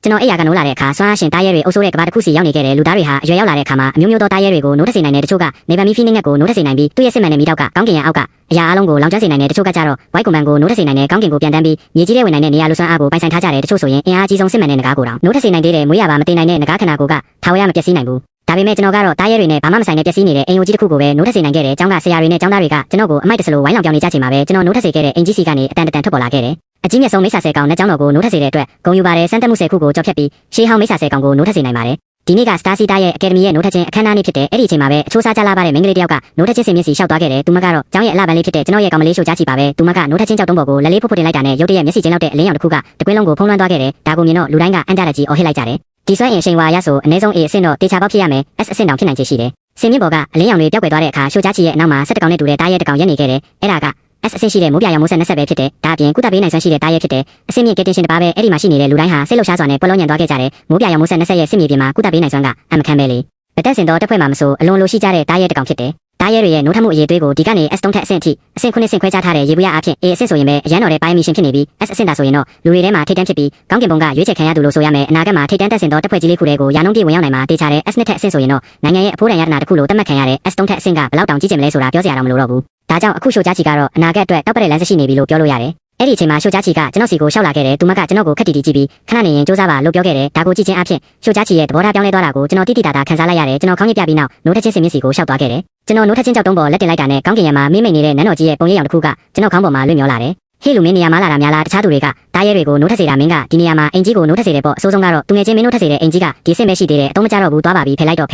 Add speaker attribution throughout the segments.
Speaker 1: ကျွန်တော်အိယာကနိုးလာတဲ့အခါစွမ်းအားရှင်တားရဲတွေအုပ်စိုးတဲ့ကဘာတစ်ခုစီရောက်နေခဲ့တဲ့လူသားတွေဟာအရွယ်ရောက်လာတဲ့အခါမှာအမျိုးမျိုးသောတားရဲတွေကိုနိုးထစေနိုင်တဲ့တချို့ကနေဗန်မီဖီနင်းငက်ကိုနိုးထစေနိုင်ပြီးသူ့ရဲ့စစ်မှန်တဲ့မိတောက်ကကောင်းကင်ရန်အောက်ကအရာအလုံးကိုလောင်ကျွမ်းစေနိုင်တဲ့တချို့ကကြတော့ဝိုက်ကွန်မန်ကိုနိုးထစေနိုင်တဲ့ကောင်းကင်ကိုပြန်တန်းပြီးမြေကြီးထဲဝင်နိုင်တဲ့နေရာလူစွမ်းအားကိုပိုင်ဆိုင်ထားကြတဲ့တချို့ဆိုရင်အင်အားကြီးဆုံးစစ်မှန်တဲ့ငကားကိုတောင်နိုးထစေနိုင်သေးတဲ့မွေးရပါမတင်နိုင်တဲ့ငကားခန္ဓာကိုယ်ကထာဝရမပျက်စီးနိုင်ဘူးဒါပေမဲ့ကျွန်တော်ကတော့တားရဲတွေနဲ့ဘာမှမဆိုင်တဲ့ပျက်စီးနေတဲ့အိမ်ယိုကြီးတစ်ခုကိုပဲနိုးထစေနိုင်ခဲ့တဲ့ကျောင်းကဆရာတွေနဲ့ကျောင်းသားတွေကကျွန်တော်ကိုအမိုက်တစလိုဝိုင်းလောင်ပြောင်းနေကြချိန်မှာပဲကျွန်တော်နိုးထစေခဲ့တဲ့အင်ကြီးစီကနေအတန်ထွက်ပေါ်လာခဲ့တယ်အကြီးမြတ်ဆုံးမိစ္ဆာဆယ်ကောင်နဲ့ကျောင်းတော်ကိုနိုးထစေတဲ့အတွက်ဂုံယူပါတယ်စမ်းတက်မှု10ခုကိုကြော်ဖြတ်ပြီးရှေးဟောင်းမိစ္ဆာဆယ်ကောင်ကိုနိုးထစေနိုင်ပါတယ်ဒီနေ့ကစတာစီတာရဲ့အကယ်ဒမီရဲ့နိုးထခြင်းအခမ်းအနားနေ့ဖြစ်တဲ့အဲ့ဒီအချိန်မှာပဲအချိုးစားကြလာပါတဲ့မိန်းကလေးတယောက်ကနိုးထခြင်းစင်မျက်စီလျှောက်သွားခဲ့တယ်သူမကတော့ကျောင်းရဲ့အလှပန်းလေးဖြစ်တဲ့ကျွန်တော်ရဲ့ကောင်မလေးရှို့ချချီပါပဲသူမကနိုးထခြင်းကြောက်တုံးပေါ်ကိုလက်လေးဖုတ်ဖုတ်တင်လိုက်တာနဲ့ရုတ်တရက်မျက်စီချင်းလောက်တဲ့အလင်းရောင်တစ်ခုကတကွင်းလုံးကိုဖုံးလွှမ်းသွားခဲ့တယ်ဒါကိုမြင်တော့လူတိုင်းကအန်တာလက်ကြီးအော်ဟစ်လိုက်ကြတယ်ဒီစွမ်းအင်အရှိန်ဝါရဆိုအနည်းဆုံး A အဆင့်တော့တေချာပေါက်ဖြစ်ရမယ် S အဆင့်တောင်ဖြစ်နိုင်ခြေရှိတယ်စင်မြင့်ပေါ်ကအလင်းရောင်တွေပျောက်ကွယ်သွားတဲ့အခါရှို့ချချီရဲ့အနောက်မှာ17ကောင်နဲ့တူတဲ့တားရဲတစ်ကောင်ရက်နေခဲ့တယ်အဲ့ဒါကS အဆင့်ရှိတဲ့မိုးပြရောင်မိုးဆက်20ပဲဖြစ်တယ်ဒါအပြင်ကုသပေးနိုင်စွမ်းရှိတဲ့တားရဲဖြစ်တယ်အဆင့်မြင့်ကက်တင်ရှင်တစ်ပါးပဲအဲ့ဒီမှာရှိနေတဲ့လူတိုင်းဟာစိတ်လှုပ်ရှားစွာနဲ့ပွက်လုံးညံသွားခဲ့ကြတယ်မိုးပြရောင်မိုးဆက်20ရဲ့စစ်မြေပြင်မှာကုသပေးနိုင်စွမ်းကအမခံပဲလေဗတက်စင်တော့တစ်ဖွဲ့မှာမဆိုအလွန်လိုရှိကြတဲ့တားရဲတစ်ကောင်ဖြစ်တယ်တားရဲတွေရဲ့နိုးထမှုအရေးသွေးကိုဒီကနေ S3 ထက်အဆင့်အထိအဆင့်9ဆင့်ခွဲခြားထားတဲ့ရေဘူးရအဖြစ် A အဆင့်ဆိုရင်ပဲအရန်တော်တဲ့ပိုင်းမီရှင်ဖြစ်နေပြီး S အဆင့်သာဆိုရင်တော့လူတွေထဲမှာထိတ်တန့်ဖြစ်ပြီးကောင်းကင်ဘုံကရွေးချယ်ခံရသူလို့ဆိုရမယ်အနာဂတ်မှာထိတ်တန့်တက်စင်တော့တစ်ဖွဲ့ကြီးလေးခုတည်းကိုရာနှုန်းပြည့်ဝင်ရောက်နိုင်မှာတေချာတဲ့ S2 ထက်အဆင့်ဆိုရင်တော့နိုင်ငံရဲ့အဖိုးတန်ရတနာတစ်ခုလို့သတ်မှတ်ခံရတဲ့ S3 ထက်အဆင့်ကဘယ်လောက်တောင်ကြီးကျယ်မလဲဆိုတာပြောစရာတော့မလိုတော့ဘူးဒါကြောင့်အခုရှို့ချချီကတော့အနာဂတ်အတွက်တောက်ပတဲ့လမ်းစရှိနေပြီလို့ပြောလို့ရတယ်အဲ့ဒီအချိန်မှာရှို့ချချီကကျွန်တော်စီကိုရှောက်လာခဲ့တယ်သူမကကျွန်တော်ကိုခက်တီတီကြည့်ပြီးခဏနေရင်စူးစမ်းပါလို့ပြောခဲ့တယ်ဒါကိုကြည့်ချင်းအဖြစ်ရှို့ချချီရဲ့သဘောထားပြောင်းလဲသွားတာကိုကျွန်တော်တိတိတာတာခံစားလိုက်ရတယ်ကျွန်တော်ခေါင်းညစ်ပြပြီးနောက်နိုးထချင်းစင်မျက်စီကိုရှောက်သွားခဲ့တယ်ကျွန်တော်နိုးထချင်းကြောက်တုံးပေါ်လက်တင်လိုက်တာနဲ့ကောင်းကင်ရံမှာမိမ့်နေတဲ့နန်းတော်ကြီးရဲ့ပုံရိပ်ရောင်တစ်ခုကကျွန်တော်ခေါင်းပေါ်မှာလွင့်မျောလာတယ်ဟေ့လူမင်းနေရာမှာလာတာများလားတခြားသူတွေကတားရဲတွေကိုနိုးထစေတာမင်းကဒီနေရာမှာအင်ကြီးကိုနိုးထစေတယ်ပေါ့အစိုးဆုံးကတော့သူငယ်ချင်းမင်းနိုးထစေတဲ့အင်ကြီးကဒီအဆင့်ပဲရှိသေးတယ်အတုံးမကြတော့ဘူးသွားပါပြီဖယ်လိုက်တော့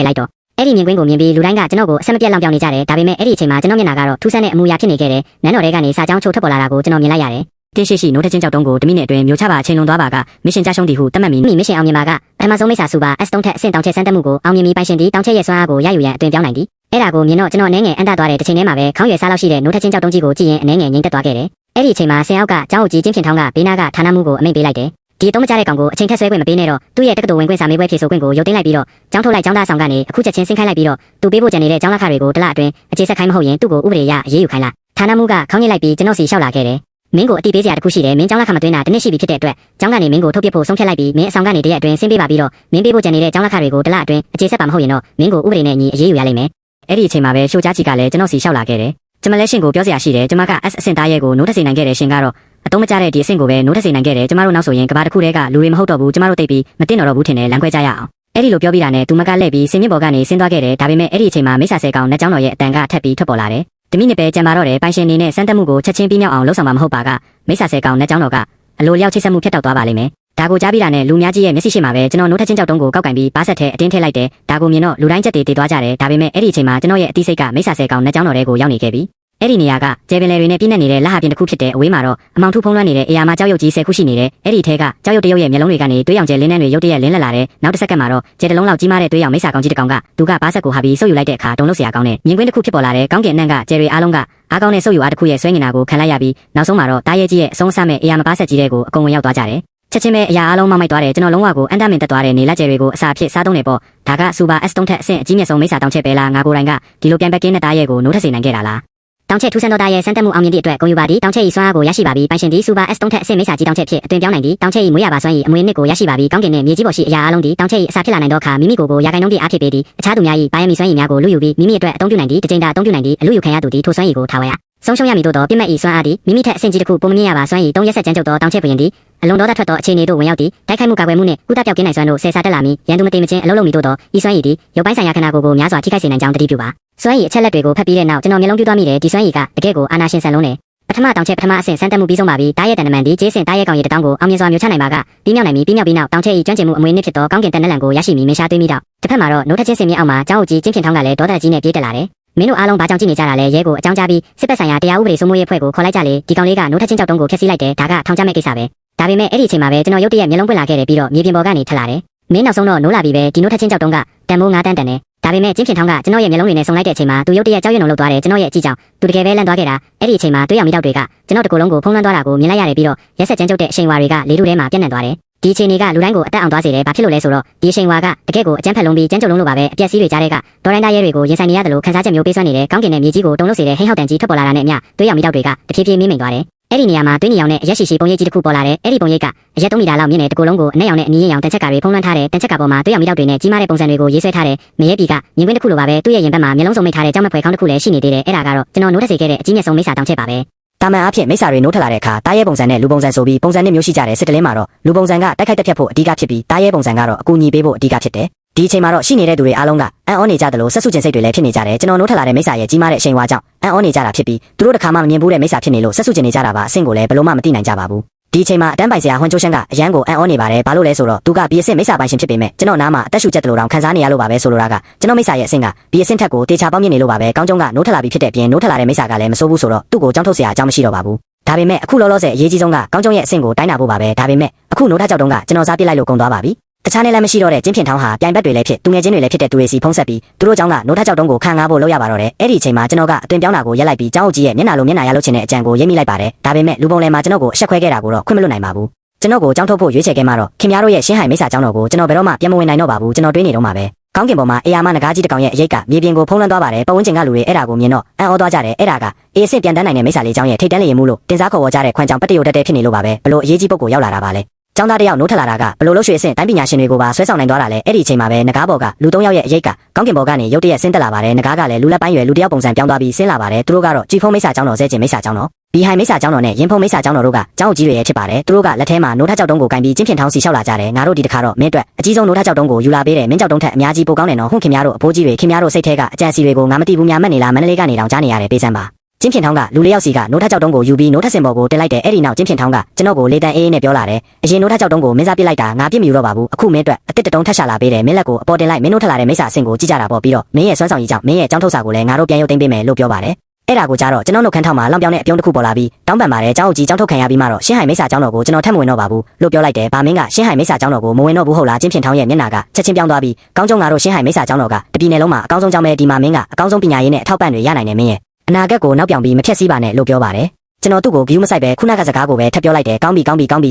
Speaker 1: အဲ့ဒီမြင်ကွင်းကိုမြင်ပြီးလူတိုင်းကကျွန်တော်ကိုအဆက်မပြတ်လောင်ပြောင်နေကြတယ်ဒါပေမဲ့အဲ့ဒီအချိန်မှာကျွန်တော်မျက်နှာကတော့ထူးဆန်းတဲ့အမူအရာဖြစ်နေခဲ့တယ်နန်းတော်ထဲကနေစာကြောင်းချိုးထွက်ပေါ်လာတာကိုကျွန်တော်မြင်လိုက်ရတယ်တင်းရှိနိုးထချင်းကြောက်တုံးကိုတမိနစ်အတွင်းမျိုးချပါအချိန်လွန်သွားပါကမစ်ရှင်ကြရှုံးသည်ဟုတတ်မှတ်မိမစ်ရှင်အောင်မြင်ပါကပထမဆုံးမိစ္ဆာစုပါ S3 ထက်အဆင့်တောင်ချက်စမ်းတက်မှုကိုအောင်မြင်ပြီးပိုင်ရှင်သည်တောင်ချက်ရဲ့စွမ်းအားကိုရယူရန်အတွင်ပြောင်းနိုင်သည်အဲ့ဒါကိုမြင်တော့ကျွန်တော်အနေငယ်အန်တသွားတဲ့တစ်ချိန်တည်းမှာပဲခေါင်းရွယ်စားလောက်ရှိတဲ့နိုးထချင်းကြောက်တုံးကြီးကိုကြည့်ရင်အနေငယ်ငိမ့်သက်သွားခဲ့တယ်အဲ့ဒီအချိန်မှာဆင်အောက်ကကျောင်းအုပ်ကြီးကျင်းဖြင်ထောင်းကဘေးနားကဌာနမှုကိုအမိန့်ပေးလိုက်တယ်ဒီအတုံးမကြတဲ့ကောင်ကိုအချိန်ထက်ဆွဲခွင့်မပေးနဲ့တော့သူ့ရဲ့တက္ကသိုလ်ဝင်ခွင့်စာမေးပွဲဖြေဆိုခွင့်ကိုရုပ်သိမ်းလိုက်ပြီးတော့ကျောင်းထုတ်လိုက်ကျောင်းသားဆောင်ကနေအခုချက်ချင်းဆင်းခိုင်းလိုက်ပြီးတော့သူပေးဖို့ကြံနေတဲ့ကျောင်းလက်ခတွေကိုတလအတွင်းအခြေဆက်ခိုင်းမဟုတ်ရင်သူ့ကိုဥပဒေရအရေးယူခိုင်းလိုက်ဌာနမှုကခေါင်းညစ်လိုက်ပြီးကျွန်တော်စီလျှောက်လာခဲ့တယ်မင်းကိုအတိပေးစရာတခုရှိတယ်မင်းကျောင်းလက်ခမသွင်းတာတနည်းရှိပြီဖြစ်တဲ့အတွက်ကျောင်းကနေမင်းကိုထုတ်ပြဖို့ဆုံးဖြတ်လိုက်ပြီးမင်းအဆောင်ကနေတရက်အတွင်းဆင်းပေးပါပြီးတော့မင်းပေးဖို့ကြံနေတဲ့ကျောင်းလက်ခတွေကိုတလအတွင်းအခြေဆက်ပါမဟုတ်ရင်တော့မင်းကိုဥပဒေနဲ့အညီအရေးယူရလိမ့်မယ်အဲ့ဒီအချိန်မှာပဲရှိုးချချီကလည်းကျွန်တော်စီလျှောက်လာခဲ့တယ်ကျွန်မလည်းရှင်ကိုပြောစရာရှိတယ်ကျွန်မက S အဆင့်သားရဲကိုနိုးထစေနိုင်ခဲ့တယ်ရှင်ကတော့အတုံးမကြတဲ့ဒီအဆင့်ကိုပဲနိုးထစေနိုင်ခဲ့တယ်ကျွန်မတို့နောက်ဆိုရင်ကဘာတစ်ခုတည်းကလူတွေမဟုတ်တော့ဘူးကျွန်မတို့တိတ်ပြီးမတင်တော့ဘူးထင်တယ်လမ်းခွဲကြရအောင်အဲ့ဒီလိုပြောပြီးတာနဲ့သူမကလှည့်ပြီးစင်မြင့်ပေါ်ကနေဆင်းသွားခဲ့တယ်ဒါပေမဲ့အဲ့ဒီအချိန်မှာမိစ္ဆာဆယ်ကောင်နဲ့ကျောင်းတော်ရဲ့အတန်ကထပ်ပြီးထွက်ပေါ်လာတယ်တမိနစ်ပဲကြံပါတော့တယ်ပိုင်ရှင်နေနဲ့စမ်းတက်မှုကိုချက်ချင်းပြီးမြောက်အောင်လှုပ်ဆောင်မှာမဟုတ်ပါကမိစ္ဆာဆယ်ကောင်နဲ့ကျောင်းတော်ကအလိုလျောက်ချိတ်ဆက်မှုဖြတ်တောက်သွားပါလိမ့်မယ်ဒါကိုကြားပြီးတာနဲ့လူများကြီးရဲ့မျက်စိရှိမှာပဲကျွန်တော်နိုးထချင်းကြောက်တုံးကိုကောက်ကင်ပြီးပါဆက်ထဲအတင်းထည့်လိုက်တယ်ဒါကိုမြင်တော့လူတိုင်းချက်တွေတည်သွားကြတယ်ဒါပေမဲ့အဲ့ဒီအချိန်မှာကျွန်တော်ရဲ့အသိစိတ်ကမိစ္ဆာဆယ်ကောင်နဲ့ကျောင်းတော်တွေကိုရောက်နေခဲ့ပြီအဲ့ဒီနေရာကကျဲပင်လယ်တွေနဲ့ပြည့်နှက်နေတဲ့လက်ဟာပြင်တစ်ခုဖြစ်တဲ့အဝေးမှာတော့အမောင်ထုဖုံးလွှမ်းနေတဲ့အရာမှာကြောက်ရွံ့ကြီး10ခုရှိနေတယ်အဲ့ဒီထဲကကြောက်ရွံ့တရုတ်ရဲ့မျက်လုံးတွေကနေတွေးရောင်ကျဲလင်းနှန်းတွေရုတ်တရက်လင်းလက်လာတယ်နောက်တစ်စက္ကန့်မှာတော့ကျဲတလုံးလောက်ကြီးမားတဲ့တွေးရောင်မိစ္ဆာကောင်ကြီးတစ်ကောင်ကသူကပါဆက်ကိုဟာပြီးဆုပ်ယူလိုက်တဲ့အခါတုံလို့စရာကောင်းတဲ့မြင်ကွင်းတစ်ခုဖြစ်ပေါ်လာတဲ့ကောင်းကင်နှံ့ကကျဲတွေအားလုံးကအားကောင်းတဲ့ဆုပ်ယူအားတစ်ခုရဲ့ဆွဲနေတာကိုခံလိုက်ရပြီးနောက်ဆုံးမှာတော့တားရဲကြီးရဲ့အဆုံးအစမဲ့အရာမပါဆက်ကြီးတဲ့ကိုအကုန်ဝင်ရောက်သွားကြတယ်ချက်ချင်းပဲအရာအားလုံးမောက်မိုက်သွားတယ်ကျွန်တော်လုံးဝကိုအန်တမင်တက်သွားတဲ့နေလက်ကျဲတွေကိုအစာဖြစ်စားသုံးနေပေါ့ဒါကစူပါ S3 ထက်အဆင့်အကြီးမြတ်ဆုံးမိစ္ဆာတောင်ချက်ပဲလားငါကိုယ်တိုင်ကဒီလိုပြန်ပက်ကင်းတဲ့တားရဲကိုနိုးထစေနိုင်ခဲ့တာလားတောင်ချက်ထူးဆန်းသောတာရဲ့စမ်းတက်မှုအောင်မြင်သည့်အတွက်ဂုဏ်ယူပါသည်တောင်ချက်၏စွမ်းအားကိုရရှိပါပြီပိုင်ရှင်သည်စူပါ S3 ထက်အဆင့်မိစ္ဆာကြီးတောင်ချက်ဖြစ်အသွင်ပြောင်းနိုင်သည်တောင်ချက်၏မွေးရပါစွမ်း၏အမွေနှစ်ကိုရရှိပါပြီကောင်းကင်နှင့်မြေကြီးပေါ်ရှိအရာအလုံးသည်တောင်ချက်၏အစာဖြစ်လာနိုင်သောအခါမိမိကိုယ်ရာခိုင်နှုန်းပြည့်အားဖြစ်ပေသည်အခြားသူများ၏ပါရမီစွမ်းရည်များကိုလူယူပြီးမိမိအတွက်အသုံးပြုနိုင်သည်တစ်ကြိမ်သာအသုံးပြုနိုင်သည်အလူယူခံရသူသည်ထိုစွမ်းရည်ကိုထားဝရဆုံးရှုံးရမည်သို့သောပြစ်မဲ့၏စွမ်းအားသည်မိမိထက်အဆင့်ကြီးတစ်ခုပုံမမြင်ရပါစွမ်းရည်3ရက်ဆက်ကြမ်းကြုတ်သောတောင်ချက်ဘုရင်သည်အလုံးတော်ထွက်သောအခြေအနေသို့ဝင်ရောက်သည်တိုက်ခိုက်မှုကာကွယ်မှုနှင့်ကုသပြောက်ကင်းနိုင်စွမ်းတို့ဆယ်ဆာတက်လာမည်ရန်သူမသိမချင်းအလုံးလုံးမည်သို့သောဤစွမ်းရည်သည်ရုပ်ပိုင်းဆိုင်ရာခန္ဓာကိုယ်ကိုများစွာထိခိုက်စေနိုင်ကြောင်းတတိပြုပါစွမ်းရည်အချက်လက်တွေကိုဖတ်ပြီးတဲ့နောက်ကျွန်တော်မျက်လုံးပြူးသွားမိတယ်ဒီစွမ်းရည်ကတကယ့်ကိုအာနာရှင်ဆန်လုံးတယ်ပထမတောင်ချက်ပထမအဆင့်စမ်းတက်မှုပြီးဆုံးပါပြီတားရဲတန်တမန်ဒီဂျေးစင်တားရဲကောင်ရည်တောင်းကိုအောင်မြင်စွာမျိုးချနိုင်ပါကပြီးမြောက်နိုင်ပြီပြီးမြောက်ပြီးနောက်တောင်ချက်ဤကျွမ်းကျင်မှုအမွေနှစ်ဖြစ်သောကောင်းကင်တန်နလန်ကိုရရှိမည်မင်းရှားသွေးမိတော့တစ်ဖက်မှာတော့နိုးထချင်းစင်မြေအောက်မှာကျောင်းအုပ်ကြီးကျင်းဖြင်ထောင်းကလည်းဒေါသကြီးနဲ့ပြေးတက်လာတယ်မင်းတို့အားလုံးဘာကြောင့်ကြည့်နေကြတာလဲရဲကိုအကြောင်းကြားပြီးစစ်ပတ်ဆိုင်ရာတရားဥပဒေစိုးမိုးရေးအဖွဲ့ကိုခေါ်လိုက်ကြလေဒီကောင်လေးကနိုးထချင်းကြောက်တုံးကိုဖျက်ဆီးလိုက်တယ်ဒါကထောင်ချမဲ့ကိစ္စပဲဒါပေမဲ့အဲ့ဒီအချိန်မှာပဲကျွန်တော်ရုတ်တရက်မျက်လုံးပွင့်လာခဲ့တယ်ပြီးတော့မြေပြင်ပေါ်ကနေထလာတယ်မင်းနောက်ဆုံးတော့နိုးလာပြီပဲဒီနိုးထချင်းကြောက်တုံးကတန်မိုး9တန်းတန်တယ်ဒါပေမဲ့ကျင်းဖြင်ထောင်းကကျွန်တော်ရဲ့မျက်လုံးတွေနဲ့ဆုံလိုက်တဲ့အချိန်မှာသူရုတ်တရက်ကြောက်ရွံ့လုံးလောက်သွားတယ်ကျွန်တော်ရဲ့အကြည့်ကြောင့်သူတကယ်ပဲလန့်သွားခဲ့တာအဲ့ဒီအချိန်မှာတွေးရမိတောက်တွေကကျွန်တော်တကူလုံးကိုဖုံးလွှမ်းသွားတာကိုမြင်လိုက်ရတယ်ပြီးတော့ရက်ဆက်ကြမ်းကြုတ်တဲ့အချိန်ဝါတွေကလေထုထဲမှာပြန့်နှံ့သွားတယ်ဒီအချိန်တွေကလူတိုင်းကိုအသက်အောင်သွားစေတယ်ဘာဖြစ်လို့လဲဆိုတော့ဒီအချိန်ဝါကတကယ့်ကိုအကျန်းဖက်လုံးပြီးကျန်းကြုံလုံးလိုပါပဲအပျက်စီးတွေကြားတဲ့ကဒေါ်ရိုင်းသားရဲတွေကိုရင်ဆိုင်နေရတယ်လို့ခန်းစားချက်မျိုးပေးစွမ်းနေတယ်ကောင်းကင်နဲ့မြေကြီးကိုတုံလို့စေတဲ့ဟိဟောက်တန်ကြီးထွက်ပေါ်လာတာနဲ့အမျှတွေးရမိတောက်တွေကတဖြည်းဖြည်းမင်းမိန်သွားတယ် အဲ့ဒီနေရာမှာတွင်းနေအောင်နဲ့ရက်ရှိရှိပုံရိပ်ကြီးတစ်ခုပေါ်လာတယ်အဲ့ဒီပုံရိပ်ကအရက်3မီတာလောက်မြင့်တဲ့တကူလုံးကိုအနက်ရောင်နဲ့အနီးရောင်တန်ချက်ကတွေဖုံးလွှမ်းထားတယ်တန်ချက်ကပေါ်မှာတွေ့ရမီတောက်တွေနဲ့ကြီးမားတဲ့ပုံစံတွေကိုရေးဆွဲထားတယ်မရဲပြည်ကမြင်ကွင်းတစ်ခုလိုပါပဲသူ့ရဲ့ရင်ဘက်မှာမျက်လုံးစုံမိတ်ထားတဲ့ကြောင်မဖွဲခေါင်းတစ်ခုလည်းရှိနေသေးတယ်အဲ့ဒါကတော့ကျွန်တော်နိုးထက်စေခဲ့တဲ့အကြီးမြတ်ဆုံးမိစ္ဆာတောင်ချက်ပါပဲတာမန်အားဖြင့်မိစ္ဆာတွေနိုးထလာတဲ့အခါတားရဲပုံစံနဲ့လူပုံစံဆိုပြီးပုံစံနှစ်မျိုးရှိကြတယ်စစ်တလင်းမှာတော့လူပုံစံကတိုက်ခိုက်တက်ဖြတ်ဖို့အဓိကဖြစ်ပြီးတားရဲပုံစံကတော့အကူအညီပေးဖို့အဓိကဖြစ်တယ်ဒီအချိန်မှာတော့ရှိနေတဲ့သူတွေအားလုံးကအံ့ဩနေကြတယ်လို့ဆက်စုကျင်စိတ်တွေလည်းဖြစ်နေကြတယ်ကျွန်တော်နိုးထလာတဲ့မိစ္ဆာရဲ့ကြီးမားတဲ့အချိန်ဝါကြောင့်အံ့ဩနေကြတာဖြစ်ပြီးသူတို့တစ်ခါမှမမြင်ဘူးတဲ့မိစ္ဆာဖြစ်နေလို့ဆက်စုကျင်နေကြတာပါအဆင့်ကိုလည်းဘယ်လို့မှမသိနိုင်ကြပါဘူးဒီအချိန်မှာအတန်းပိုင်ဆရာဟွန်ချိုးရှန်ကအရန်ကိုအံ့ဩနေပါတယ်ဘာလို့လဲဆိုတော့သူကဘီအဆင့်မိစ္ဆာပိုင်ရှင်ဖြစ်ပေမဲ့ကျွန်တော်နားမှာအသက်ရှူချက်တလို့တောင်ခံစားနေရလို့ပါပဲဆိုလိုတာကကျွန်တော်မိစ္ဆာရဲ့အဆင့်ကဘီအဆင့်ထက်ကိုတေချာပေါင်းမြင့်နေလို့ပါပဲကောင်းကျုံးကနိုးထလာပြီးဖြစ်တဲ့ပြင်နိုးထလာတဲ့မိစ္ဆာကလည်းမစိုးဘူးဆိုတော့သူ့ကိုကြောင်းထုတ်เสียအကြောင်းမရှိတော့ပါဘူးဒါပေမဲ့အခုလောလောဆယ်အရေးကြီးဆုံးကကောင်းကျုံးရဲ့အဆင့်ကိုတိုင်းတာဖို့ပါပဲဒါပေမဲ့အခုနိုးထကြောက်တုံးကကျွန်တော်စားပစ်လိုက်လို့ကုန်သွားပါပြီတခြားနဲ့လည်းမရှိတော့တဲ့ကျင်းဖြင့်ထောင်းဟာပြိုင်ဘက်တွေလည်းဖြစ်သူငယ်ချင်းတွေလည်းဖြစ်တဲ့သူတွေစီဖုံးဆက်ပြီးသူတို့เจ้าကနိုးထကြောက်တုံးကိုခံငားဖို့လုပ်ရပါတော့တယ်အဲ့ဒီအချိန်မှာကျွန်တော်ကအသွင်ပြောင်းတာကိုရက်လိုက်ပြီးเจ้าအုပ်ကြီးရဲ့မျက်နှာလိုမျက်နှာရလုပ်ချင်တဲ့အကြံကိုရိပ်မိလိုက်ပါတယ်ဒါပေမဲ့လူပုံလည်းမှာကျွန်တော်ကိုအဆက်ခွဲခဲ့တာကိုတော့ခွင့်မလွတ်နိုင်ပါဘူးကျွန်တော်ကိုကြောင်းထုတ်ဖို့ရွေးချယ်ခဲ့မှတော့ခင်ဗျားတို့ရဲ့ရှင်းဟိုင်မိစ္ဆာကြောင်းတော်ကိုကျွန်တော်ဘယ်တော့မှပြန်မဝင်နိုင်တော့ပါဘူးကျွန်တော်တွေးနေတော့မှာပဲကောင်းကင်ပေါ်မှာအေယာမနဂါးကြီးတစ်ကောင်ရဲ့အရိပ်ကမြေပြင်ကိုဖုံးလွှမ်းသွားပါတယ်ပတ်ဝန်းကျင်ကလူတွေအဲ့ဒါကိုမြင်တော့အံ့ဩသွားကြတယ်အဲ့ဒါကအေးအစ်ပြန်တန်းနိုင်တဲ့မိစ္ဆာလေးကြောင်းရဲ့ထိတ်တန်းလေးရမှုလို့တင်စားခေါ်ဝေါ်ကြတဲ့ခွန်ကြောင်ပတ်တရုတ်တက်တဲ့ဖြစ်နေလို့ပါပဲဘလို့အရေးကြီးပုဂ္ဂိုလ်ရောက်လာတာပါလေကျောင်းသားတယောက်နိုးထလာတာကဘလို့လို့ရွှေအဆင့်တိုင်းပညာရှင်တွေကိုပါဆွဲဆောင်နိုင်သွားတာလေအဲ့ဒီအချိန်မှာပဲနဂါးဘော်ကလူ3ယောက်ရဲ့အရိပ်ကကောင်းကင်ဘော်ကနေရုတ်တရက်ဆင်းတက်လာပါတယ်နဂါးကလည်းလူလက်ပိုင်းရွယ်လူတယောက်ပုံစံပြောင်းသွားပြီးဆင်းလာပါတယ်သူတို့ကတော့ကြည်ဖုံးမိစ္ဆာကျောင်းတော်ဆဲကျင်မိစ္ဆာကျောင်းတော်ဘီဟိုင်မိစ္ဆာကျောင်းတော်နဲ့ရင်ဖုံးမိစ္ဆာကျောင်းတော်တို့ကကျောင်းအကြီးတွေရဲ့ဖြစ်ပါတယ်သူတို့ကလက်ထဲမှာနိုးထကြောက်တုံးကိုကင်ပြီးကျင်းဖြင့်ထောင်းစီလျှောက်လာကြတယ်ငါတို့ဒီတစ်ခါတော့မင်းအတွက်အကြီးဆုံးနိုးထကြောက်တုံးကိုယူလာပေးတယ်မင်းကြောက်တုံးထက်အများကြီးပိုကောင်းတယ်နော်ဟုတ်ခင်ဗျားတို့အဖိုးကြီးတွေခင်ဗျားတို့စိတ်ထဲကအကြံစီတွေကိုငါမသိဘူးများမှတ်နေလားမန္တလေးကနေတောင်ကြားနေရတယ်ပေးစမ်းပါကျင်းဖြင့်ထောင်းကလူလေးယောက်စီကနိုးထကြောက်တုံးကိုယူပြီးနိုးထစင်ဘော်ကိုတင်လိုက်တယ်အဲ့ဒီနောက်ကျင်းဖြင့်ထောင်းကကျွန်တော်ကိုလေတန်အေးအေးနဲ့ပြောလာတယ်အရင်နိုးထကြောက်တုံးကိုမင်းစားပစ်လိုက်တာငါပြစ်မယူတော့ပါဘူးအခုမင်းအတွက်အစ်စ်တုံးထက်ရှာလာပေးတယ်မင်းလက်ကိုအပေါ်တင်လိုက်မင်းနိုးထလာတဲ့မိစ္ဆာအဆင့်ကိုကြည့်ကြတာပေါ့ပြီးတော့မင်းရဲ့စွမ်းဆောင်ရည်ကြောင့်မင်းရဲ့ကြောင်းထုတ်စာကိုလည်းငါတို့ပြန်ရုပ်သိမ်းပေးမယ်လို့ပြောပါတယ်အဲ့ဒါကိုကြတော့ကျွန်တော်နှုတ်ခမ်းထောက်မှာလောင်ပြောင်းတဲ့အပြုံးတစ်ခုပေါ်လာပြီးတောင်းပန်ပါတယ်ကျောင်းအုပ်ကြီးကျောင်းထုတ်ခံရပြီးမှတော့ရှင်းဟိုင်မိစ္ဆာကျောင်းတော်ကိုကျွန်တော်ထပ်မဝင်တော့ပါဘူးလို့ပြောလိုက်တယ်ဗာမင်းကရှင်းဟိုင်မိစ္ဆာကျောင်းတော်ကိုမဝင်တော့ဘူးဟုတ်လားကျင်းဖြင့်ထောင်းရဲ့မျက်နှာကချက်ချင်းပြောင်းသွားပြီးကောင်းကျုံငါတို့ရှင်းဟိုင်မိစ္ဆာကျောင်းတော်ကတပြည်နယ်လုံးမှာအကောင်းဆုံးကျောင်းပဲဒီမှာမင်းကအကောင်းဆုံးပညာရေးနဲ့အထောက်ပံ့တွေရနိုင်တယ်မင်းရဲ့အနာဂတ်ကိုနောက်ပြောင်ပြီးမဖြတ်စည်းပါနဲ့လို့ပြောပါတယ်ကျွန်တော်သူ့ကို view မဆိုင်ပဲခုနကစကားကိုပဲထပ်ပြောလိုက်တယ်ကောင်းပြ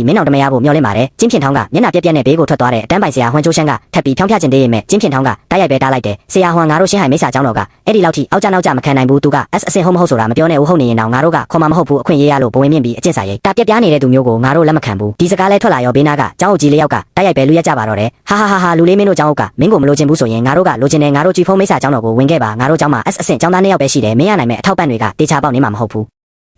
Speaker 1: ီမင်းအောင်တမရဖို့မျှော်လင့်ပါတယ်ကျင်းဖြင့်ထောင်းကမျက်နှာပြက်ပြက်နဲ့ဘေးကိုထွက်သွားတဲ့အတန်းပိုင်ဆရာဟွန်ချိုးရှန်ကထပ်ပြီးဖြောင်းဖြခြင်းသေးရဲ့မဲ့ကျင်းဖြင့်ထောင်းကတိုက်ရိုက်ပဲတားလိုက်တယ်ဆရာဟွန်ငါတို့ရှင်းဟိုင်မိစ္ဆာကျောင်းတော်ကအဲ့ဒီလောက်ထိအောက်ကျနောက်ကျမခံနိုင်ဘူးသူက S အဆင့်ဟုတ်မဟုတ်ဆိုတာမပြောနဲ့ဦးဟုတ်နေရင်တော့ငါတို့ကခေါ်မှမဟုတ်ဘူးအခွင့်အရေးရလို့ဘဝင်မြင့်ပြီးအကျင့်စာရိတ်တာပြက်ပြားနေတဲ့သူမျိုးကိုငါတို့လက်မခံဘူးဒီစကားလဲထွက်လာရောဘေးနာကကျောင်းအုပ်ကြီးလေးယောက်ကတိုက်ရိုက်ပဲလူရက်ကြပါတော့တယ်ဟာလူလေးမင်းတို့ကျောင်းအုပ်ကမင်းကိုမလိုချင်ဘူးဆိုရင်ငါတို့ကလိုချင်တယ်ငါတို့ကြည်ဖုံးမိစ္ဆာကျောင်းတော်ကိုဝင်ခဲ့ပါငါတို့ကျောင်းမှာ S အဆင့်ကျောင်းသား2ယောက်ပဲရှိတယ်မင်းရနိုင်မဲ့အထောက်ပံ့တွေကတေချာပေါက်နေမှာမဟုတ်ဘ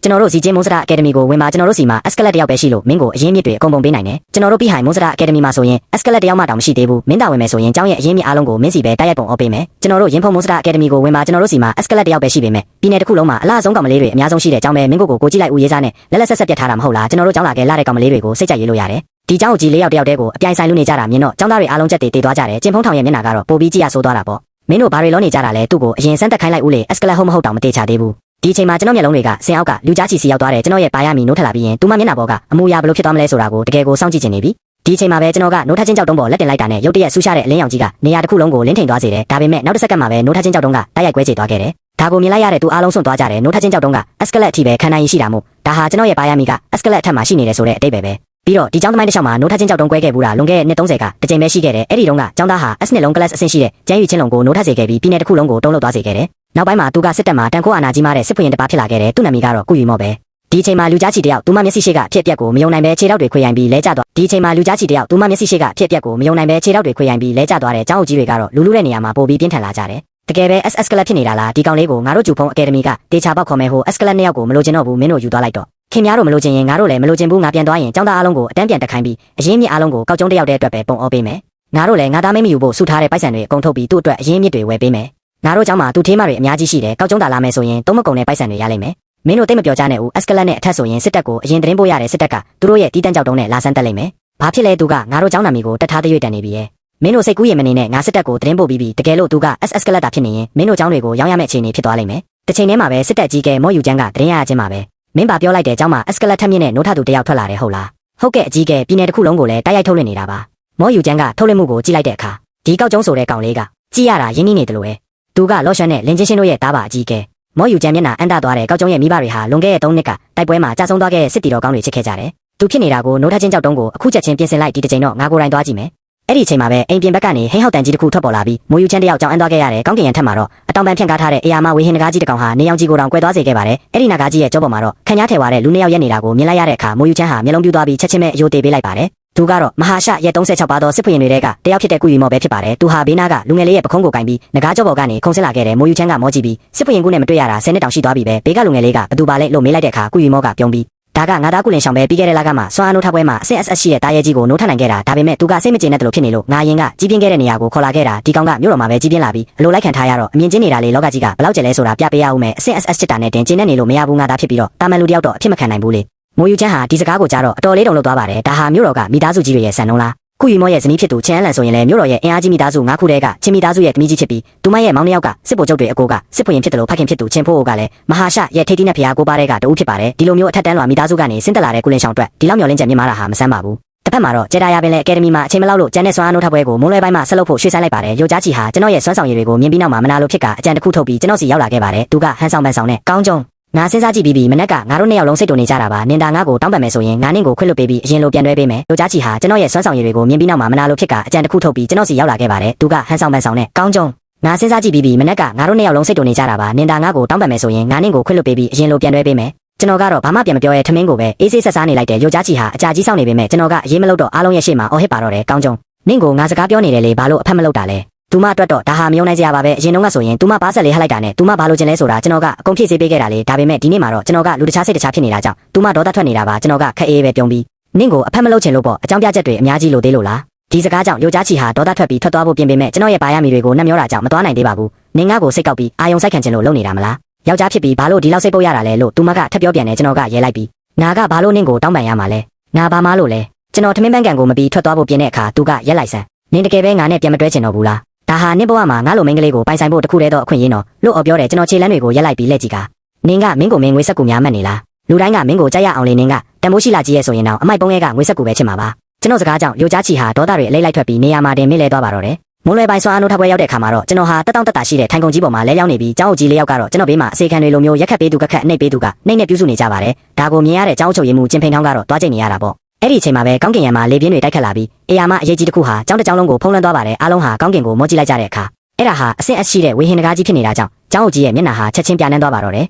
Speaker 1: ူးကျွန်တော်တို့စီကျင်းမွန်စတာအကယ်ဒမီကိုဝင်ပါကျွန်တော်တို့စီမှာ Escalate တယောက်ပဲရှိလို့မင်းကိုအရင်းမြစ်တွေအကုန်ပုံပေးနိုင်တယ်ကျွန်တော်တို့ပြီးဟိုင်မွန်စတာအကယ်ဒမီမှာဆိုရင် Escalate တယောက်မှတောင်မရှိသေးဘူးမင်းတာဝင်မယ်ဆိုရင်ကျောင်းရဲ့အရင်းမြစ်အားလုံးကိုမင်းစီပဲတိုက်ရိုက်ပုံအော်ပေးမယ်ကျွန်တော်တို့ရင်ဖုံမွန်စတာအကယ်ဒမီကိုဝင်ပါကျွန်တော်တို့စီမှာ Escalate တယောက်ပဲရှိပေမဲ့ပြည်နယ်တစ်ခုလုံးမှာအလားဆုံးကောင်မလေးတွေအများဆုံးရှိတဲ့ကျောင်းပဲမင်းကိုကြည့်လိုက်ဦးရေးစားနဲ့လက်ဆက်ပြတ်ထားတာမဟုတ်လားကျွန်တော်တို့ကျောင်းလာခဲ့လာတဲ့ကောင်မလေးတွေကိုစိတ်ကြိုက်ရေးလို့ရတယ်ဒီကျောင်းကြီး၄ယောက်တယောက်တည်းကိုအပြိုင်ဆိုင်လူနေကြတာမြင်တော့ကျောင်းသားတွေအားလုံးချက်တွေတေးသွားကြတယ်ကျင်းဖုံးထောင်ရဲ့မျက်နှာကတော့ပိုပြီးကြည့်ရဆိုးသွားတာပေါ့မင်းတို့ဘာတွေလုံးနေကြတာလဲသူ့ကိုအရင်စမ်းတက်ခိုင်းလိုက်ဦးလေ Escalate ဟုတ်မဟုတ်တောင်မတေချာသေးဘူးဒီအချိန်မှာကျွန်တော်မျက်လုံးတွေကဆင်အောက်ကလူကြားချီစီရောက်သွားတယ်ကျွန်တော်ရဲ့ပါရမီနိုးထလာပြီးရင်သူမမျက်နှာပေါ်ကအမူအရာဘလို့ဖြစ်သွားမလဲဆိုတာကိုတကယ်ကိုစောင့်ကြည့်နေပြီဒီအချိန်မှာပဲကျွန်တော်ကနိုးထချင်းကြောက်တုံးပေါ်လက်တင်လိုက်တာနဲ့ရုတ်တရက်ဆူးရှားတဲ့အလင်းရောင်ကြီးကနေရာတစ်ခုလုံးကိုလင်းထိန်သွားစေတယ်ဒါပေမဲ့နောက်တစ်စက္ကန့်မှာပဲနိုးထချင်းကြောက်တုံးကတိုက်ရိုက်ကွဲချေသွားခဲ့တယ်ဒါကိုမြင်လိုက်ရတဲ့သူအားလုံးစွန့်သွားကြတယ်နိုးထချင်းကြောက်တုံးက Escalate အထိပဲခံနိုင်ရရှိတာမို့ဒါဟာကျွန်တော်ရဲ့ပါရမီက Escalate အထက်မှာရှိနေတယ်ဆိုတဲ့အတိတ်ပဲပြီးတော့ဒီကျောင်းသမိုင်းတစ်လျှောက်မှာနိုးထချင်းကြောက်တုံးကွဲခဲ့ဘူးတာလွန်ခဲ့တဲ့နှစ်30ကတစ်ကြိမ်ပဲရှိခဲ့တယ်အဲ့ဒီတုန်းကကျောင်းသားဟာ S နှစ်လုံး class အဆင့်ရှိတဲ့ကျန်းယူချင်းလုံးကိုနိုးထစေခဲ့ပြီးပြည်နယ်တစ်ခုလုံးကိုတုံးလုပ်သွားစေခဲ့တယ်နောက်ပိုင်းမှာသူကစစ်တပ်မှာတန်ခိုးအာဏာကြီးမားတဲ့စစ်ဖွရင်တစ်ပါးဖြစ်လာခဲ့တယ်သူ့နာမည်ကတော့ကုယူမော့ပဲဒီအချိန်မှာလူကြားချီတယောက်သူမမျက်စိရှိကဖြစ်ပျက်ကိုမယုံနိုင်ပဲခြေထောက်တွေခွေရိုင်းပြီးလဲကျသွားဒီအချိန်မှာလူကြားချီတယောက်သူမမျက်စိရှိကဖြစ်ပျက်ကိုမယုံနိုင်ပဲခြေထောက်တွေခွေရိုင်းပြီးလဲကျသွားတဲ့ကျောင်းအုပ်ကြီးတွေကတော့လူတဲ့နေရာမှာပိုပြီးပြင်းထန်လာကြတယ်တကယ်ပဲ Escalate ဖြစ်နေတာလားဒီကောင်လေးကိုငါတို့ဂျူဖုံးအကယ်ဒမီကတေချာပေါက်ခေါ်မယ်ဟို Escalate 2ယောက်ကိုမလိုချင်တော့ဘူးမင်းတို့ယူသွားလိုက်တော့ခင်ဗျားတို့မလိုချင်ရင်ငါတို့လည်းမလိုချင်ဘူးငါပြန်သွားရင်ကျောင်းသားအားလုံးကိုအတန်းပြန်တက်ခိုင်းပြီးအရင်းမြစ်အားလုံးကိုကောက်ကျုံးတယောက်တည်းအတွက်ပဲပုံအော်ပေးမယ်ငါတို့လည်းငါသားမင်းမယူဖို့စုထားတဲ့ပိုက်ဆံတွေအကုန်ထုတ်ပြီးသူ့အတွက်အရင်းမြစ်တွေဝယ်ပေးမယ်ငါတို့ကျောင်းမှာသူထေးမတွေအများကြီးရှိတယ်ကောက်ကျုံးတာလာမယ်ဆိုရင်သုံးမကုန်တဲ့ပိုက်ဆံတွေရလိမ့်မယ်မင်းတို့တိတ်မပြောကြနဲ့ဦး Escalate နဲ့အထက်ဆိုရင်စစ်တပ်ကိုအရင်သတင်းပို့ရတဲ့စစ်တပ်ကသူတို့ရဲ့တီးတန့်ကြောက်တုံးနဲ့လာဆန်းတက်လိမ့်မယ်ဘာဖြစ်လဲသူကငါတို့ကျောင်းနာမီကိုတက်ထားတဲ့ရွေ့တန်နေပြီရဲ့မင်းတို့စိတ်ကူးရင်မနေနဲ့ငါစစ်တပ်ကိုသတင်းပို့ပြီးတကယ်လို့သူက Escalate တာဖြစ်နေရင်မင်းတို့ကျောင်းတွေကိုရောင်းရမယ့်အခြေအနေဖြစ်သွားလိမ့်မယ်တစ်ချိန်တည်းမှာပဲစစ်တပ်ကြီးကမော်ယူချန်းကသတင်းရခြင်းမှာပဲမင်းပါပြောလိုက်တဲ့ကျောင်းမှာ Escalate ထက်မြင့်တဲ့နိုးထသူတယောက်ထွက်လာတယ်ဟုတ်လားဟုတ်ကဲ့အကြီးကပြည်နယ်တစ်ခုလုံးကိုလည်းတိုက်ရိုက်ထုတ်လွှင့်နေတာပါမော်ယူချန်းကထုတ်လွှင့်မှုကိုကြည့်လိုက်တဲ့အခါဒီကောက်ကျုံးဆိုတဲ့ကောင်လေးကကြည့်ရတာရင်းနှီးနေတယ်လို့ပဲသူကလော့ရှန်နဲ့လင်ချင်းချင်းတို့ရဲ့သားပါအကြီးကမော်ယူချန်းမျက်နှာအန်တသွားတဲ့ကောက်ကျုံးရဲ့မိဘတွေဟာလွန်ခဲ့တဲ့3နှစ်ကတိုက်ပွဲမှာကြာဆုံးသွားခဲ့တဲ့စစ်တီတော်ကောင်းတွေချစ်ခဲ့ကြတယ်သူဖြစ်နေတာကိုနိုးထချင်းကြောက်တုံးကိုအခုချက်ချင်းပြင်ဆင်လိုက်ဒီတစ်ချိန်တော့ငါကိုယ်တိုင်သွားကြည့်မယ်
Speaker 2: အဲ့ဒီအချိန်မှာပဲအိမ်ပြင်ဘက်ကနေဟိန်းဟောက်တန်ကြီးတစ်ခုထွက်ပေါ်လာပြီးမိုးယူချမ်းတယောက်ကြောင်းအန်းသွားခဲ့ရတယ်ကောင်းကင်ရံထက်မှာတော့အတောင်ပံဖြန့်ကားထားတဲ့အရာမဝေဟင်နဂါးကြီးတစ်ကောင်ဟာနေအောင်ကြီးကိုတောင်ကွဲသွားစေခဲ့ပါတယ်အဲ့ဒီနဂါးကြီးရဲ့ကြောပေါ်မှာတော့ခန့်ညားထဲဝါတဲ့လူနှစ်ယောက်ရက်နေတာကိုမြင်လိုက်ရတဲ့အခါမိုးယူချမ်းဟာမျက်လုံးပြူးသွားပြီးချက်ချင်းပဲအယိုးတေးပေးလိုက်ပါတယ်သူကတော့မဟာရှရဲ့36ပါသောစစ်ဖွင့်တွေကတယောက်ဖြစ်တဲ့ကုရီမော်ပဲဖြစ်ပါတယ်သူဟာဘေးနားကလူငယ်လေးရဲ့ပခုံးကိုကင်ပြီးနဂါးကြောပေါ်ကနေခုန်ဆင်းလာခဲ့တဲ့မိုးယူချမ်းကမောကြည့်ပြီးစစ်ဖွင့်ကူနဲ့မတွေ့ရတာ10နှစ်တောင်ရှိသွားပြီပဲဘေးကလူငယ်လေးကဘသူပါလဲလို့မေးလိုက်တဲ့အခါကုရီမောကပြုံးပြီးဒါကငါသားကုလင်ဆောင်ပဲပြီးခဲ့တဲ့လကမှစွမ်းအားနိုးထပွဲမှာ CSS ရှိတဲ့တာရဲကြီးကိုနိုးထနိုင်ခဲ့တာဒါပေမဲ့သူကစိတ်မကျေနပ်တယ်လို့ဖြစ်နေလို့ငါရင်ကကြီးပြင်းခဲ့တဲ့နေရာကိုခေါ်လာခဲ့တာဒီကောင်ကမြို့တော်မှာပဲကြီးပြင်းလာပြီးအလိုလိုက်ခံထားရတော့အမြင်ချင်းနေတာလေလောကကြီးကဘလောက်ကျလဲဆိုတာပြပေးရအောင်မယ် CSS စစ်တာနဲ့တင်ကျင်းနေလို့မရဘူးငါသားဖြစ်ပြီးတော့တာမန်လူတယောက်တော့အဖြစ်မခံနိုင်ဘူးလေမိုးယူချမ်းဟာဒီစကားကိုကြားတော့အတော်လေးတုန်လှုပ်သွားပါတယ်ဒါဟာမြို့တော်ကမိသားစုကြီးတွေရဲ့ဆန်နှုံးလားခုရီမောရဲ့ဇနီးဖြစ်သူချန်အလန်ဆိုရင်လည်းမြို့တော်ရဲ့အင်အားကြီးမိသားစု9ခုတည်းကချင်းမိသားစုရဲ့တမီးကြီးဖြစ်ပြီးသူမရဲ့မောင်နှယောက်ကစစ်ဗိုလ်ချုပ်တွေအကိုကစစ်ဖွင့်ဖြစ်တယ်လို့ဖခင်ဖြစ်သူချင်းဖိုးအိုကလည်းမဟာရှရဲ့ထိပ်တီးနဲ့ဖျားကိုပါတဲ့ကတူးဖြစ်ပါတယ်ဒီလိုမျိုးအထက်တန်းလွှာမိသားစုကနေဆင်းသက်လာတဲ့ကုလင်ဆောင်အတွက်ဒီလောက်မျှော်လင့်ချက်မြင်မာတာဟာမဆန်းပါဘူးတစ်ဖက်မှာတော့ဂျေဒါယာပင်လည်းအကယ်ဒမီမှာအချိန်မလောက်လို့ကျန်တဲ့စွမ်းအားနိုးထပွဲကိုမိုးလွဲပိုင်းမှာဆက်လုပ်ဖို့ရွှေ့ဆိုင်းလိုက်ပါတယ်ယောက်ျားကြီးဟာကျွန်တော်ရဲ့စွမ်းဆောင်ရည်တွေကိုမြင်ပြီးနောက်မှာမနာလို့ဖြစ်ကအကြံတစ်ခုထုတ်ပြီးကျွန်တော်စီရောက်လာခဲ့ပါတယ်သူကဟန်ဆောင်ပန်ဆောင်နဲ့ကောင်းကြုံငါစဉ်းစားကြည့်ပြီးမနက်ကငါတို့နှစ်ယောက်လုံးစိတ်တုန်နေကြတာပါနင်တာငါ့ကိုတောင်းပန်မယ်ဆိုရင်ငါနင့်ကိုခွင့်လွှတ်ပေးပြီးအရင်လိုပြန်တွဲပေးမယ်ယောက်ျားကြီးဟာကျွန်တော်ရဲ့စွမ်းဆောင်ရည်တွေကိုမြင်ပြီးနောက်မှာမနာလို့ဖြစ်ကအကြံတစ်ခုထုတ်ပြီးကျွန်တော်စီရောက်လာခဲ့ပါတယ်သူကဟန်ဆောင်ပန်ဆောင်နဲ့ကောင်းကြုံငါစဉ်းစားကြည့်ပြီးမနက်ကငါတို့နှစ်ယောက်လုံးစိတ်တုန်နေကြတာပါနင်တာငါ့ကိုတောင်းပန်မယ်ဆိုရင်ငါနင့်ကိုခွင့်လွှတ်ပေးပြီးအရင်လိုပြန်တွဲပေးမယ်ကျွန်တော်ကတော့ဘာမှပြန်မပြောရဲထမင်းကိုပဲအေးဆေးဆက်စားနေလိုက်တယ်ယောက်ျားကြီးဟာအကြာကြီးစောင့်နေပေမဲ့ကျွန်တော်ကအရေးမလို့တော့အားလုံးရဲ့ရှေ့မှာအော်ဟစ်ပါတော့တယ်ကောင်းကြုံနင့်ကိုငါစကားပြောနေတယ်လေဘာလို့အဖက်မလုပ်တာလဲသူမအတွက်တော့ဒါဟာမယုံနိုင်စရာပါပဲအရင်တုန်းကဆိုရင်သူမပါဆက်လေးဟလိုက်တာနဲ့သူမဘာလို့ကျင်လဲဆိုတာကျွန်တော်ကအကုန်ဖြည့်ဆေးပေးခဲ့တာလေဒါပေမဲ့ဒီနေ့မှာတော့ကျွန်တော်ကလူတခြားစိတ်တခြားဖြစ်နေတာကြောင့်သူမဒေါသထွက်နေတာပါကျွန်တော်ကခက်အေးပဲပြုံးပြီးနင့်ကိုအဖက်မလုပ်ချင်လို့ပေါ့အကြောင်းပြချက်တွေအများကြီးလို့သေးလို့လားဒီစကားကြောင့်ယောက်ျားချီဟာဒေါသထွက်ပြီးထွက်သွားဖို့ပြင်ပေမဲ့ကျွန်တော်ရဲ့ပါရမီတွေကိုနှက်မျောတာကြောင့်မသွားနိုင်သေးပါဘူးနင်ငါ့ကိုစိတ်ကောက်ပြီးအာယုံစိုက်ခံချင်လို့လုပ်နေတာမလားယောက်ျားဖြစ်ပြီးဘာလို့ဒီလောက်စိတ်ပုတ်ရတာလဲလို့သူမကထပ်ပြောပြန်တယ်ကျွန်တော်ကရဲလိုက်ပြီးငါကဘာလို့နင့်ကိုတောင်းပန်ရမှာလဲငါဘာမှလို့လဲကျွန်တော်ထမင်းပန်းကန်ကိုမပြီးထွက်သွားဖို့ပြင်တဲ့အခါသူကရက်လိုက်စမ်းနင်တကယ်ပဲငါနဲ့ပြန်မတွဲချင်တော့ဘူးလားဒါဟာနင့်ဘဝမှာငါလိုမိန်းကလေးကိုပိုင်ဆိုင်ဖို့တခုတည်းတော့အခွင့်အရေးနော်လို့အော်ပြောတယ်ကျွန်တော်ခြေလမ်းတွေကိုရက်လိုက်ပြီးလက်ကြည့်ကနင်ကမင်းကိုမင်းငွေဆက်ကူများမှတ်နေလားလူတိုင်းကမင်းကိုကြိုက်ရအောင်လေနင်ကတန်ဖိုးရှိလာကြီးရဲ့ဆိုရင်တော့အမိုက်ပုံးရဲ့ကငွေဆက်ကူပဲချင်မှာပါကျွန်တော်စကားကြောင့်ယောက်ျားချီဟာဒေါသတွေအလိမ့်လိုက်ထွက်ပြီးနေရာမှာတင်မင်းလဲသွားပါတော့တယ်မိုးလွယ်ပိုင်းစွမ်းအားနိုးထပွဲရောက်တဲ့အခါမှာတော့ကျွန်တော်ဟာတက်တောင့်တက်တာရှိတဲ့ထိုင်ကုန်ကြီးပေါ်မှာလဲလျောင်းနေပြီးကျောင်းအုပ်ကြီးလေးယောက်ကတော့ကျွန်တော်ဘေးမှာအစေခံတွေလိုမျိုးရက်ခတ်ပေးသူကခတ်နှိပ်ပေးသူကနှိပ်နဲ့ပြုစုနေကြပါတယ်ဒါကိုမြင်ရတဲ့ကျောင်းအုပ်ချုပ်ရေးမှူးကျင်ဖိန်ထောင်းကတော့တွားကြိတ်နေရတာပေါ့အဲ့ဒီအချိန်မှာပဲကောင်းကင်ရံမှာလေပြင်းတွေတိုက်ခတ်လာပြီးအေယာမအရေးကြီးတစ်ခုဟာကျောင်းတစ်ကျောင်းလုံးကိုဖုံးလွှမ်းသွားပါတယ်အားလုံးဟာကောင်းကင်ကိုမောကြည့်လိုက်ကြတဲ့အခါအဲ့ဒါဟာအဆင့်အရှိတဲ့ဝေဟင်နဂါးကြီးဖြစ်နေတာကြောင့်ကျောင်းအုပ်ကြီးရဲ့မျက်နှာဟာချက်ချင်းပြနှန်းသွားပါတော့တယ်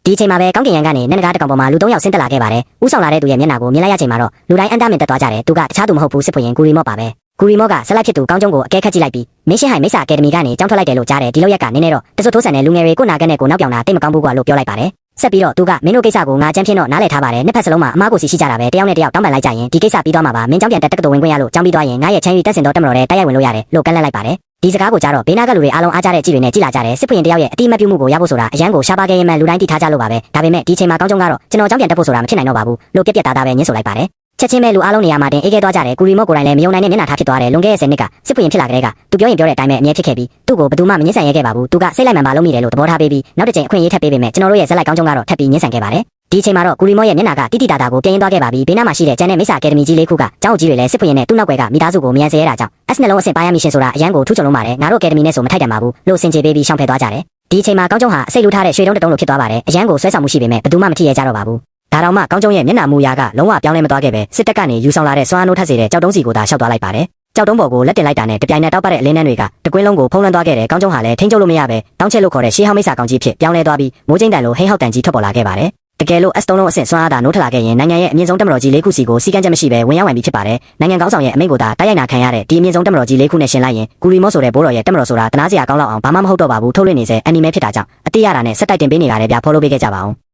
Speaker 2: ဒီအချိန်မှာပဲကောင်းကင်ရံကနေနနဂါးတကောင်ပေါ်မှာလူ3ယောက်ဆင်းသက်လာခဲ့ပါတယ်ဥဆောင်လာတဲ့သူရဲ့မျက်နှာကိုမြင်လိုက်ရချိန်မှာတော့လူတိုင်းအန်တာမင်တက်သွားကြတယ်သူကတခြားသူမဟုတ်ဘူးစစ်ဖွင့်ရင်ကူရီမော့ပါပဲကူရီမော့ကဆက်လိုက်ဖြစ်သူကောင်းကျုံကိုအကဲခတ်ကြည့်လိုက်ပြီးမင်းရှင်းဟိုင်မိတ်ဆာအကယ်ဒမီကနေကျောင်းထွက်လိုက်တယ်လို့ကြားတယ်ဒီလောက်ရက်ကနင်းနေတော့တစွတ်ထိုးဆန်တဲ့လူငယ်တွေကိုနာကက်နဲ့ကိုနောက်ပြောင်တာတိတ်မကောင်းဘူးကွာလို့ပြောလိုက်ပါတယ်ဆက်ပြီးတော့သူကမင်းတို့ကိစ္စကိုငါအချမ်းဖြစ်တော့နားလည်ထားပါတယ်နှစ်ဖက်စလုံးမှာအမားကိုစီရှိကြတာပဲတယောက်နဲ့တယောက်တောင်းပန်လိုက်ကြရင်ဒီကိစ္စပြီးသွားမှာပါမင်းကျောင်းပြန်တက်တက္ကသိုလ်ဝင်ခွင့်ရလို့ကျောင်းပြီးသွားရင်ငါရဲ့ချမ်းရီတက်စင်တော့တက်မတော်တဲ့တိုက်ရိုက်ဝင်လို့ရတယ်လို့ကန့်လန့်လိုက်ပါတယ်ဒီစကားကိုကြားတော့ဘေးနာကလူတွေအားလုံးအားကြတဲ့ကြည့်တွေနဲ့ကြည်လာကြတယ်စစ်ဖွင့်တယောက်ရဲ့အတိမတ်ပြုမှုကိုရဖို့ဆိုတာအရန်ကိုရှားပါခဲ့ရင်မှလူတိုင်းသိထားကြလို့ပါပဲဒါပေမဲ့ဒီချိန်မှာကောင်းကျုံကတော့ကျွန်တော်ကျောင်းပြန်တက်ဖို့ဆိုတာမဖြစ်နိုင်တော့ပါဘူးလို့ပြက်ပြက်သားသားပဲညှင်းဆိုလိုက်ပါတယ်ချက်ချင်းပဲလူအားလုံးနေရာမှာတင်အေးခဲသွားကြတယ်ကူရီမော့ကိုယ်တိုင်လည်းမယုံနိုင်တဲ့မျက်နှာထားဖြစ်သွားတယ်လွန်ခဲ့တဲ့10နှစ်ကစစ်ဖွင့်ဖြစ်လာကြတဲ့ကသူပြောရင်ပြောတဲ့အတိုင်းပဲအမြဲဖြစ်ခဲ့ပြီးသူ့ကိုဘယ်သူမှမငြင်းဆန်ရဲခဲ့ပါဘူးသူကစိတ်လိုက်မှန်ပါလို့မိတယ်လို့သဘောထားပေးပြီးနောက်တစ်ချိန်အခွင့်အရေးထပ်ပေးပေမဲ့ကျွန်တော်တို့ရဲ့ဇက်လိုက်ကောင်းကျုံကတော့ထပ်ပြီးငြင်းဆန်ခဲ့ပါတယ်ဒီအချိန်မှာတော့ကူရီမော့ရဲ့မျက်နှာကတိတိတာတာကိုပြင်းသွားခဲ့ပါပြီဘေးနားမှာရှိတဲ့ကျန်တဲ့မိစ္ဆာအကယ်ဒမီကြီးလေးခုကကျောင်းကြီးတွေလည်းစစ်ဖွင့်နဲ့သူ့နောက်ွယ်ကမိသားစုကိုမြန်စေရတာကြောင့် S နှလုံးအဆင့်ပါရမီရှင်ဆိုတာအရန်ကိုထူးချွန်လုံးပါတယ်ငါတို့အကယ်ဒမီနဲ့ဆိုမထိုက်တန်ပါဘူးလို့စင်ကြေပေးပြီးရှောင်ဖယ်သွားကြတယ်ဒီအချိန်မှာကောင်းကျုံဟာအစိတ်လူထားတဲ့ရွှေတုံးတုံးလိုဖြစ်သွားပါတယ်အရန်ကိုဆွဲဆောင်မှုရှိပေမဲ့ဘယ်သူမှမထိရဲကြတော့ပါဘူးဒါတောင်မှကောင်းကျုံရဲ့မျက်နှာမူရာကလုံးဝပြောင်းလဲမသွားခဲ့ပဲစစ်တပ်ကနေယူဆောင်လာတဲ့စွမ်းအားနိုးထပ်စေတဲ့ကြောက်တုံးစီကိုသာရှောက်သွားလိုက်ပါတယ်ကြောက်တုံးပေါ်ကိုလက်တင်လိုက်တာနဲ့တပြိုင်နက်တောက်ပတ်တဲ့အလင်းနှန်းတွေကတကွင်းလုံးကိုဖုံးလွှမ်းသွားခဲ့တဲ့ကောင်းကျုံဟာလည်းထိန်းချုပ်လို့မရပဲတောင်းချက်လို့ခေါ်တဲ့ရှေးဟောင်းမိစ္ဆာကောင်ကြီးဖြစ်ပြောင်းလဲသွားပြီးမိုးကျင်းတန်လိုဟိန်းဟောက်တန်ကြီးထွက်ပေါ်လာခဲ့ပါတယ်တကယ်လို့ S3 လုံးအဆင့်စွမ်းအားသာနိုးထလာခဲ့ရင်နိုင်ငံရဲ့အမြင့်ဆုံးတက်မတော်ကြီး၄ခုစီကိုစီကံချက်မရှိပဲဝင်ရောက်ဝင်ပြီးဖြစ်ပါတယ်နိုင်ငံကောင်းဆောင်ရဲ့အမိန့်ကိုသာတိုက်ရိုက်နာခံရတဲ့ဒီအမြင့်ဆုံးတက်မတော်ကြီး၄ခုနဲ့ရှင်လိုက်ရင်ကူရီမော့ဆိုတဲ့ဘိုးတော်ရဲ့တက်မတော်ဆိုတာတနာစရာကောင်းလောက်အောင်ဘာမှမဟုတ်တော့ပါဘူးထုတ်လွှင့်နေစေအနီမဲဖြစ်တာကြောင့်အတိရတာနဲ့စက်တိုက်တင်ပေးနေတာလေဗျာဖော်လို့ပေးခဲ့ကြပါအောင်